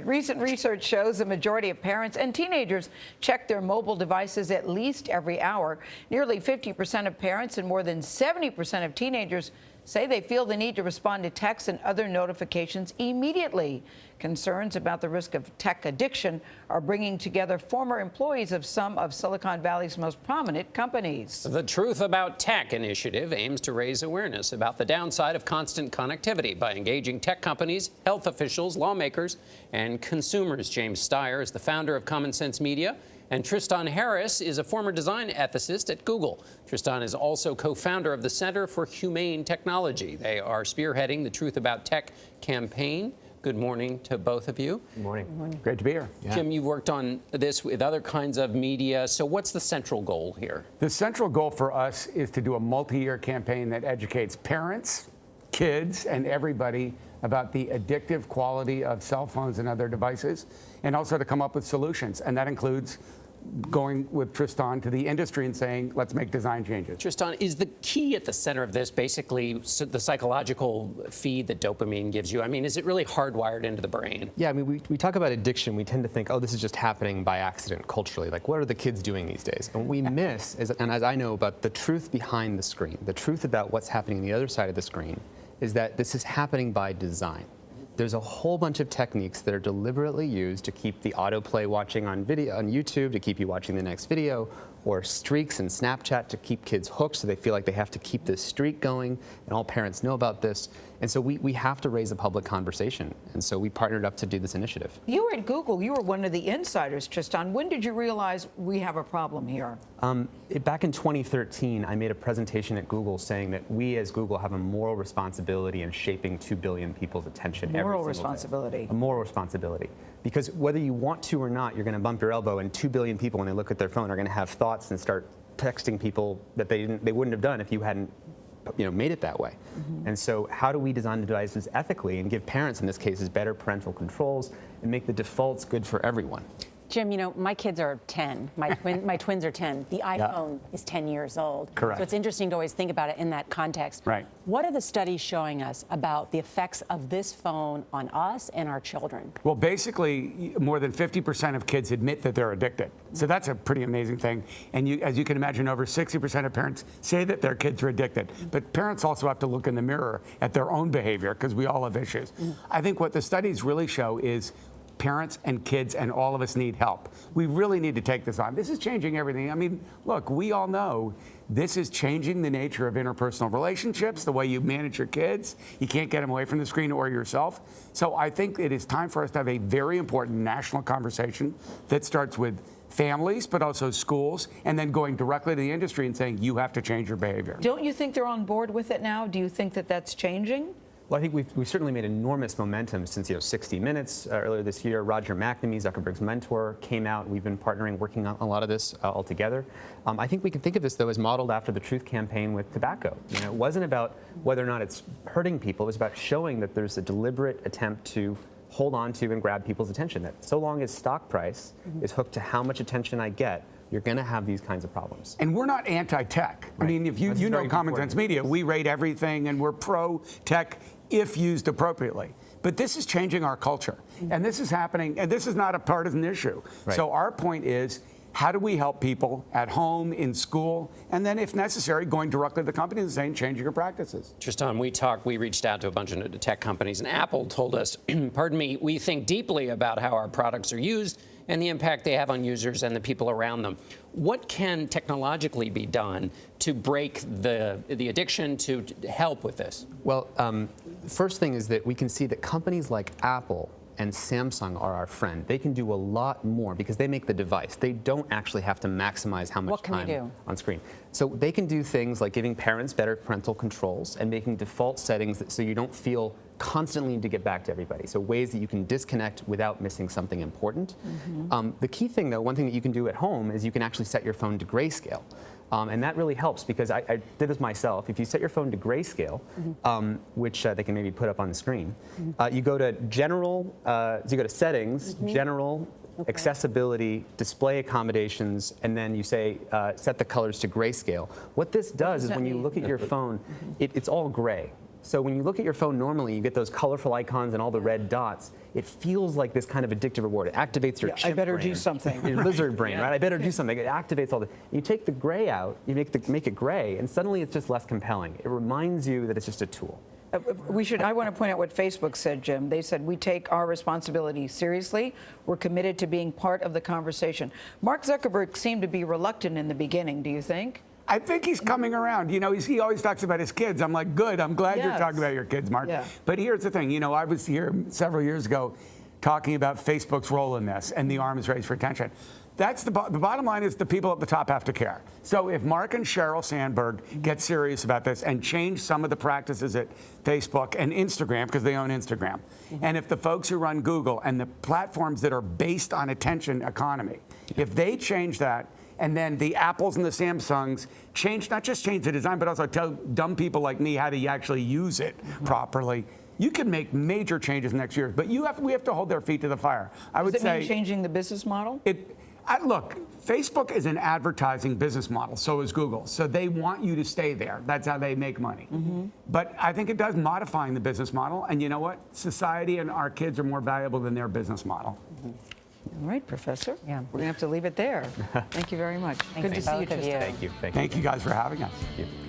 Recent research shows the majority of parents and teenagers check their mobile devices at least every hour. Nearly 50% of parents and more than 70% of teenagers say they feel the need to respond to texts and other notifications immediately. Concerns about the risk of tech addiction are bringing together former employees of some of Silicon Valley's most prominent companies. The Truth About Tech initiative aims to raise awareness about the downside of constant connectivity by engaging tech companies, health officials, lawmakers, and consumers. James Steyer is the founder of Common Sense Media, and Tristan Harris is a former design ethicist at Google. Tristan is also co-founder of the Center for Humane Technology. They are spearheading the Truth About Tech campaign. Good morning to both of you. Good morning. Good morning. Great to be here. Yeah. Jim, you've worked on this with other kinds of media. So what's the central goal here? The central goal for us is to do a multi-year campaign that educates parents, kids, and everybody about the addictive quality of cell phones and other devices, and also to come up with solutions. And that includes going with Tristan to the industry and saying, let's make design changes. Tristan, is the key at the center of this basically the psychological feed that dopamine gives you? I mean, is it really hardwired into the brain? Yeah, I mean, we talk about addiction, we tend to think, oh, this is just happening by accident culturally. Like, what are the kids doing these days? And what we miss, and as I know about the truth behind the screen, the truth about what's happening on the other side of the screen, is that this is happening by design. There's a whole bunch of techniques that are deliberately used to keep the autoplay watching on video on YouTube, to keep you watching the next video, or streaks and Snapchat to keep kids hooked so they feel like they have to keep this streak going, and all parents know about this. And so we have to raise a public conversation. And so we partnered up to do this initiative. You were at Google. You were one of the insiders, Tristan. When did you realize we have a problem here? Back in 2013, I made a presentation at Google saying that we as Google have a moral responsibility in shaping 2 billion people's attention every single day. Moral responsibility. A moral responsibility. Because whether you want to or not, you're going to bump your elbow, and 2 billion people, when they look at their phone, are going to have thoughts and start texting people that they wouldn't have done if you hadn't made it that way. Mm-hmm. And so how do we design the devices ethically and give parents, in this case, better parental controls and make the defaults good for everyone? Jim, my kids are 10. My twins are 10. The iPhone is 10 years old. Correct. So it's interesting to always think about it in that context. Right. What are the studies showing us about the effects of this phone on us and our children? Well, basically, more than 50% of kids admit that they're addicted. So that's a pretty amazing thing. And as you can imagine, over 60% of parents say that their kids are addicted. But parents also have to look in the mirror at their own behavior, because we all have issues. I think what the studies really show is parents and kids and all of us need help. We really need to take this on. This is changing everything. I mean, look, we all know this is changing the nature of interpersonal relationships, the way you manage your kids. You can't get them away from the screen or yourself. So I think it is time for us to have a very important national conversation that starts with families, but also schools, and then going directly to the industry and saying, you have to change your behavior. Don't you think they're on board with it now? Do you think that that's changing? Well, I think we've certainly made enormous momentum since 60 Minutes earlier this year. Roger McNamee, Zuckerberg's mentor, came out. We've been partnering, working on a lot of this all together. I think we can think of this, though, as modeled after the Truth campaign with tobacco. It wasn't about whether or not it's hurting people. It was about showing that there's a deliberate attempt to hold on to and grab people's attention, that so long as stock price is hooked to how much attention I get, you're going to have these kinds of problems. And we're not anti-tech. Right. I mean, if you know Common Sense Media, we rate everything, and we're pro-tech if used appropriately. But this is changing our culture. And this is happening, and this is not a partisan issue. Right. So our point is, how do we help people at home, in school, and then, if necessary, going directly to the companies and saying, change your practices? Tristan, we reached out to a bunch of tech companies, and Apple told us, pardon me, we think deeply about how our products are used and the impact they have on users and the people around them. What can technologically be done to break the addiction, to help with this? Well, first thing is that we can see that companies like Apple and Samsung are our friend. They can do a lot more because they make the device. They don't actually have to maximize how much time on screen. So they can do things like giving parents better parental controls and making default settings so you don't feel constantly need to get back to everybody. So ways that you can disconnect without missing something important. Mm-hmm. The key thing, though, one thing that you can do at home is you can actually set your phone to grayscale. And that really helps because I did this myself. If you set your phone to grayscale, which they can maybe put up on the screen, you go to General, so you go to Settings, General, Accessibility, Display Accommodations, and then you say set the colors to grayscale. What this does is when you look at your phone, it's all gray. So when you look at your phone normally, you get those colorful icons and all the red dots. It feels like this kind of addictive reward. It activates your chimp I better brain, do something. your lizard brain, right? I better do something. It activates all the. You take the gray out, you make it gray, and suddenly it's just less compelling. It reminds you that it's just a tool. I want to point out what Facebook said, Jim. They said, we take our responsibility seriously. We're committed to being part of the conversation. Mark Zuckerberg seemed to be reluctant in the beginning, do you think? I think he's coming around. You know, he always talks about his kids. I'm like, good. I'm glad you're talking about your kids, Mark. Yeah. But here's the thing. You know, I was here several years ago talking about Facebook's role in this and the arms race for attention. That's the bottom line is the people at the top have to care. So if Mark and Sheryl Sandberg get serious about this and change some of the practices at Facebook and Instagram, because they own Instagram, and if the folks who run Google and the platforms that are based on attention economy, if they change that, and then the Apples and the Samsungs not just change the design, but also tell dumb people like me how to actually use it properly, you can make major changes next year. But we have to hold their feet to the fire. I would Does it say mean changing the business model? Look, Facebook is an advertising business model, so is Google. So they want you to stay there. That's how they make money. But I think it does modifying the business model. And you know what? Society and our kids are more valuable than their business model. All right, Professor. Yeah. We're going to have to leave it there. Thank you very much. Good to see you, both of you. Tristan. Thank you. Thank you guys for having us. Thank you.